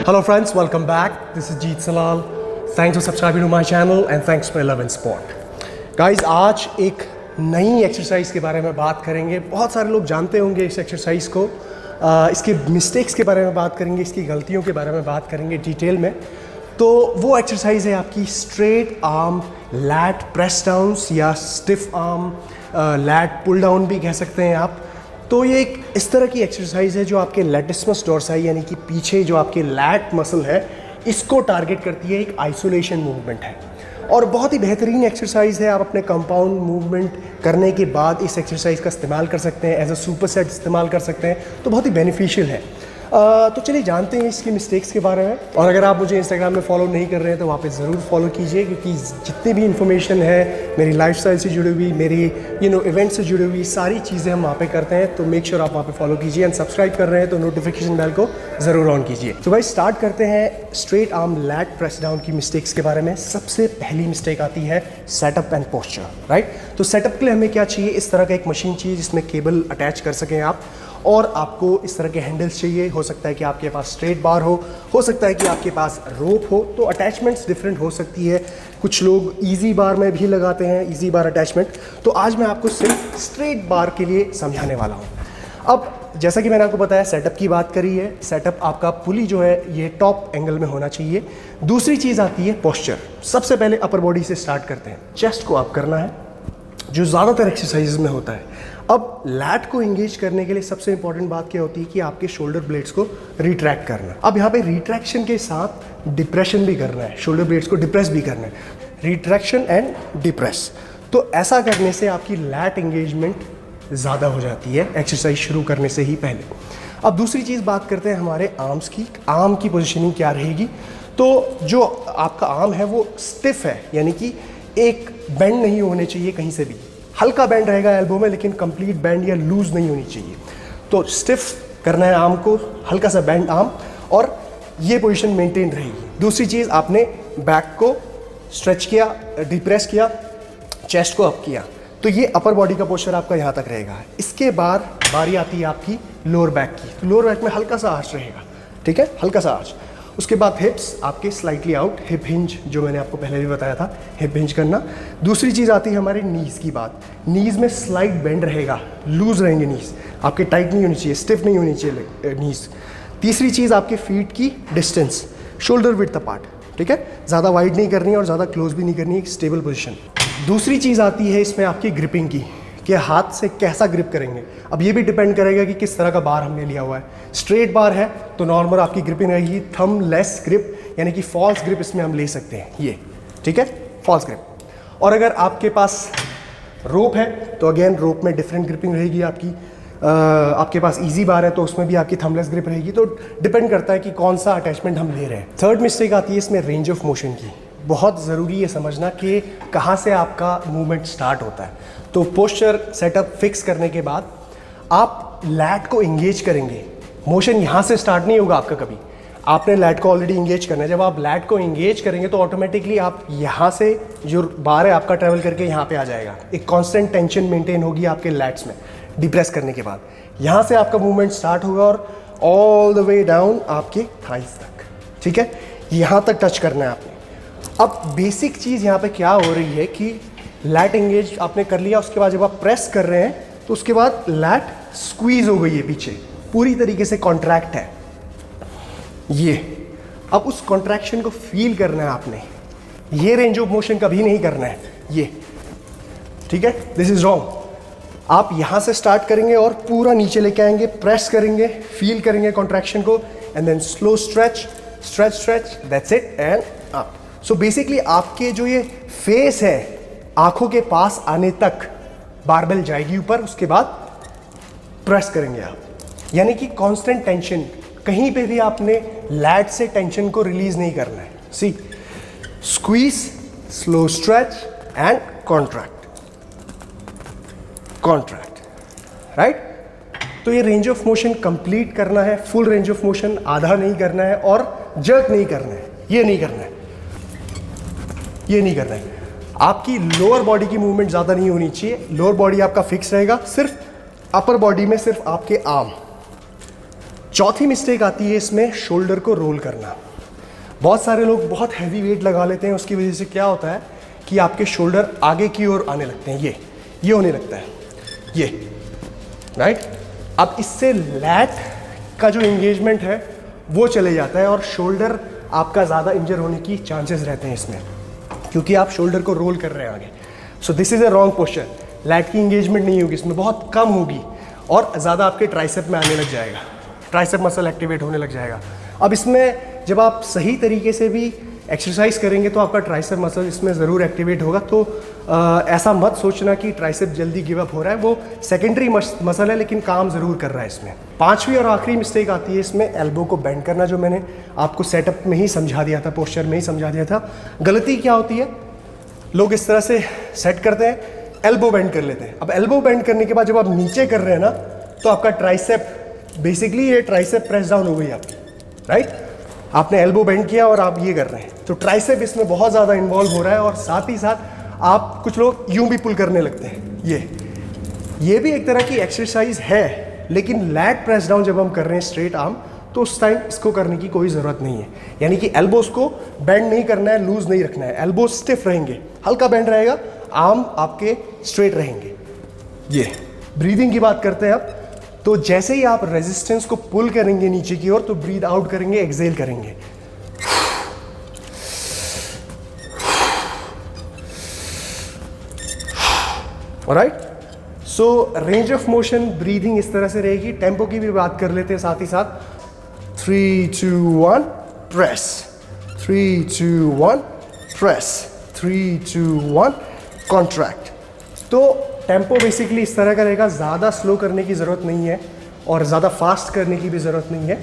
Hello friends, welcome back. This is Jeet Salal. Thanks for subscribing to my channel and thanks for Love and Sport. Guys, आज एक नई exercise के बारे में बात करेंगे. बहुत सारे लोग जानते होंगे इस एक्सरसाइज को. इसके मिस्टेक्स के बारे में बात करेंगे, इसकी गलतियों के बारे में बात करेंगे डिटेल में. तो वो एक्सरसाइज है आपकी straight arm lat press downs या stiff arm lat pull down भी कह सकते हैं आप. तो ये एक इस तरह की एक्सरसाइज है जो आपके लैटिस्मस डोर्साई यानी कि पीछे जो आपके लैट मसल है इसको टारगेट करती है. एक आइसोलेशन मूवमेंट है और बहुत ही बेहतरीन एक्सरसाइज है. आप अपने कंपाउंड मूवमेंट करने के बाद इस एक्सरसाइज का इस्तेमाल कर सकते हैं, एज अ सुपर सेट इस्तेमाल कर सकते हैं. तो बहुत ही बेनिफिशियल है. तो चलिए जानते हैं इसकी मिस्टेक्स के बारे में. और अगर आप मुझे इंस्टाग्राम में फॉलो नहीं कर रहे हैं तो वहाँ पे ज़रूर फॉलो कीजिए, क्योंकि जितनी भी इन्फॉर्मेशन है मेरी लाइफस्टाइल से जुड़ी हुई, मेरी इवेंट से जुड़ी हुई सारी चीज़ें हम वहाँ पे करते हैं. तो मेक श्योर आप वहाँ पे फॉलो कीजिए. एंड सब्सक्राइब कर रहे हैं तो नोटिफिकेशन बेल को ज़रूर ऑन कीजिए. तो भाई स्टार्ट करते हैं straight arm lat press down की मिस्टेक्स के बारे में. सबसे पहली मिस्टेक आती है सेटअप एंड पोस्चर. राइट, तो सेटअप के लिए हमें क्या चाहिए? इस तरह का एक मशीन चाहिए जिसमें केबल अटैच कर सकें आप, और आपको इस तरह के हैंडल्स चाहिए. हो सकता है कि आपके पास स्ट्रेट बार हो सकता है कि आपके पास रोप हो. तो अटैचमेंट्स डिफरेंट हो सकती है. कुछ लोग इजी बार में भी लगाते हैं, इजी बार अटैचमेंट. तो आज मैं आपको सिर्फ स्ट्रेट बार के लिए समझाने वाला हूँ. अब जैसा कि मैंने आपको बताया, सेटअप की बात करी है. सेटअप आपका पुली जो है ये टॉप एंगल में होना चाहिए. दूसरी चीज़ आती है पोस्चर. सबसे पहले अपर बॉडी से स्टार्ट करते हैं. चेस्ट को आप करना है जो ज़्यादातर एक्सरसाइज में होता है. अब लैट को एंगेज करने के लिए सबसे इंपॉर्टेंट बात क्या होती है कि आपके शोल्डर ब्लेड्स को रिट्रैक्ट करना. अब यहाँ पे रिट्रैक्शन के साथ डिप्रेशन भी करना है. शोल्डर ब्लेड्स को डिप्रेस भी करना है. Retraction and depress. तो ऐसा करने से आपकी लैट एंगेजमेंट ज़्यादा हो जाती है एक्सरसाइज शुरू करने से ही पहले. अब दूसरी चीज़ बात करते हैं हमारे आर्म्स की. आर्म की पोजिशनिंग क्या रहेगी? तो जो आपका आर्म है वो स्टिफ है, यानी कि एक बेंड नहीं होने चाहिए कहीं से भी. हल्का बैंड रहेगा एल्बो में, लेकिन कंप्लीट बैंड या लूज नहीं होनी चाहिए. तो स्टिफ करना है आर्म को, हल्का सा बैंड आर्म, और ये पोजीशन मेंटेन रहेगी. दूसरी चीज़, आपने बैक को स्ट्रेच किया, डिप्रेस किया, चेस्ट को अप किया, तो ये अपर बॉडी का पोस्चर आपका यहाँ तक रहेगा. इसके बाद बारी आती है आपकी लोअर बैक की. तो लोअर बैक में हल्का सा आर्च रहेगा, ठीक है, हल्का सा आर्च. उसके बाद हिप्स आपके स्लाइटली आउट, हिप हिंज जो मैंने आपको पहले भी बताया था, हिप हिंज करना. दूसरी चीज़ आती है हमारे नीज़ की बात. नीज़ में स्लाइट बेंड रहेगा, लूज रहेंगे नीज़ आपके, टाइट नहीं होनी चाहिए, स्टिफ नहीं होनी चाहिए नीज़. तीसरी चीज़ आपके फीट की डिस्टेंस, शोल्डर विड्थ अपार्ट, ठीक है, ज़्यादा वाइड नहीं करनी है और ज़्यादा क्लोज भी नहीं करनी है, एक स्टेबल पोजिशन. दूसरी चीज़ आती है इसमें आपकी ग्रिपिंग की, कि हाथ से कैसा ग्रिप करेंगे. अब ये भी डिपेंड करेगा कि किस तरह का बार हमने लिया हुआ है. स्ट्रेट बार है तो नॉर्मल आपकी ग्रिपिंग रहेगी थंब लेस ग्रिप, यानी कि फॉल्स ग्रिप इसमें हम ले सकते हैं, ये ठीक है, फॉल्स ग्रिप. और अगर आपके पास रोप है तो अगेन रोप में डिफरेंट ग्रिपिंग रहेगी आपकी. आपके पास इजी बार है तो उसमें भी आपकी थंबलेस ग्रिप रहेगी. तो डिपेंड करता है कि कौन सा अटैचमेंट हम ले रहे हैं. थर्ड मिस्टेक आती है इसमें रेंज ऑफ मोशन की. बहुत ज़रूरी है समझना कि कहाँ से आपका मूवमेंट स्टार्ट होता है. तो पोस्चर सेटअप फिक्स करने के बाद आप लैट को एंगेज करेंगे. मोशन यहाँ से स्टार्ट नहीं होगा आपका कभी. आपने लैट को ऑलरेडी एंगेज करना है. जब आप लैट को एंगेज करेंगे तो ऑटोमेटिकली आप यहाँ से जो बार है आपका ट्रैवल करके यहाँ पे आ जाएगा. एक कांस्टेंट टेंशन मेंटेन होगी आपके लैट्स में डिप्रेस करने के बाद. यहाँ से आपका मूवमेंट स्टार्ट होगा और ऑल द वे डाउन आपके थाइस तक, ठीक है, यहाँ तक टच करना है आपने. अब बेसिक चीज़ यहाँ पे क्या हो रही है कि लैट एंगेज आपने कर लिया, उसके बाद जब आप प्रेस कर रहे हैं तो उसके बाद लैट स्क्वीज हो गई है पीछे, पूरी तरीके से कॉन्ट्रैक्ट है ये. अब उस कॉन्ट्रैक्शन को फील करना है आपने. ये रेंज ऑफ मोशन कभी नहीं करना है ये, ठीक है, दिस इज रॉन्ग. आप यहाँ से स्टार्ट करेंगे और पूरा नीचे लेके आएंगे, प्रेस करेंगे, फील करेंगे कॉन्ट्रैक्शन को, and then slow stretch stretch stretch, that's it, and up. So basically आपके जो ये फेस है आंखों के पास आने तक बारबेल जाएगी ऊपर, उसके बाद प्रेस करेंगे आप. यानी कि कांस्टेंट टेंशन, कहीं पे भी आपने लैट से टेंशन को रिलीज नहीं करना है. See, squeeze, slow stretch and contract, contract, right. तो ये रेंज ऑफ मोशन कंप्लीट करना है, फुल रेंज ऑफ मोशन, आधा नहीं करना है और जर्क नहीं करना है. ये नहीं करना है, ये नहीं करना है. आपकी लोअर बॉडी की मूवमेंट ज़्यादा नहीं होनी चाहिए. लोअर बॉडी आपका फिक्स रहेगा. सिर्फ अपर बॉडी में सिर्फ आपके आर्म, चौथी मिस्टेक आती है इसमें शोल्डर को रोल करना। बहुत सारे लोग बहुत हैवी वेट लगा लेते हैं, उसकी वजह से क्या होता है कि आपके शोल्डर आगे की ओर आने लगते हैं, ये होने लगता है, ये राइट। अब इससे लैट का जो एंगेजमेंट है वो चले जाता है और शोल्डर आपका ज़्यादा इंजर होने की चांसेस रहते हैं इसमें, क्योंकि आप शोल्डर को रोल कर रहे हैं आगे। So this is a wrong posture. Lat की इंगेजमेंट नहीं होगी इसमें, बहुत कम होगी और ज़्यादा आपके ट्राइसेप में आने लग जाएगा, ट्राइसेप मसल एक्टिवेट होने लग जाएगा। अब इसमें जब आप सही तरीके से भी एक्सरसाइज करेंगे तो आपका ट्राइसेप मसल इसमें ज़रूर एक्टिवेट होगा। तो ऐसा मत सोचना कि ट्राइसेप जल्दी गिव अप हो रहा है, वो सेकेंडरी मसल है लेकिन काम ज़रूर कर रहा है इसमें। पांचवी और आखिरी मिस्टेक आती है इसमें एल्बो को बेंड करना, जो मैंने आपको सेटअप में ही समझा दिया था, पोस्चर में ही समझा दिया था। गलती क्या होती है, लोग इस तरह से सेट करते हैं, एल्बो बेंड कर लेते हैं। अब एल्बो बेंड करने के बाद जब आप नीचे कर रहे हैं ना, तो आपका ट्राइसेप, बेसिकली ये ट्राइसेप प्रेस डाउन हो गई आपकी, राइट। आपने एल्बो बेंड किया और आप ये कर रहे हैं, तो ट्राइसेप इसमें बहुत ज़्यादा इन्वॉल्व हो रहा है। और साथ ही साथ आप, कुछ लोग यूं भी पुल करने लगते हैं, ये भी एक तरह की एक्सरसाइज है, लेकिन लैट प्रेस डाउन जब हम कर रहे हैं स्ट्रेट आर्म, तो उस टाइम इसको करने की कोई ज़रूरत नहीं है। यानी कि एल्बोज को बेंड नहीं करना है, लूज नहीं रखना है, एल्बोज स्टिफ रहेंगे, हल्का बेंड रहेगा, आर्म आपके स्ट्रेट रहेंगे। ये ब्रीदिंग की बात करते हैं अब, तो जैसे ही आप रेजिस्टेंस को पुल करेंगे नीचे की ओर, तो ब्रीद आउट करेंगे, एक्सेल करेंगे। Alright, so range of motion breathing इस तरह से रहेगी। टेम्पो की भी बात कर लेते हैं साथ ही साथ। 3 2 1 प्रेस, 3 2 1 प्रेस, 3 2 1 कॉन्ट्रैक्ट। तो टेम्पो बेसिकली इस तरह का रहेगा, ज़्यादा स्लो करने की ज़रूरत नहीं है और ज़्यादा फास्ट करने की भी ज़रूरत नहीं है।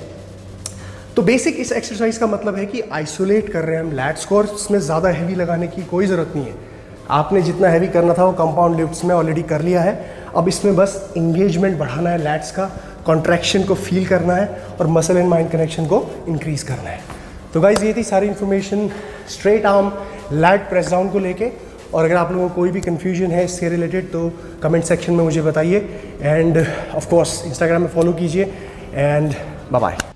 तो बेसिक इस एक्सरसाइज का मतलब है कि आइसोलेट कर रहे हैं हम लैट्स को, और इसमें ज़्यादा हैवी लगाने की कोई ज़रूरत नहीं है। आपने जितना हैवी करना था वो कंपाउंड लिफ्ट्स में ऑलरेडी कर लिया है। अब इसमें बस इंगेजमेंट बढ़ाना है लैट्स का, कॉन्ट्रैक्शन को फील करना है और मसल एंड माइंड कनेक्शन को इंक्रीज़ करना है। तो गाइज ये थी सारी information straight arm lat press down को लेके। और अगर आप लोगों को कोई भी कन्फ्यूजन है इससे रिलेटेड तो कमेंट सेक्शन में मुझे बताइए, एंड ऑफ कोर्स इंस्टाग्राम में फॉलो कीजिए, एंड बाय बाय।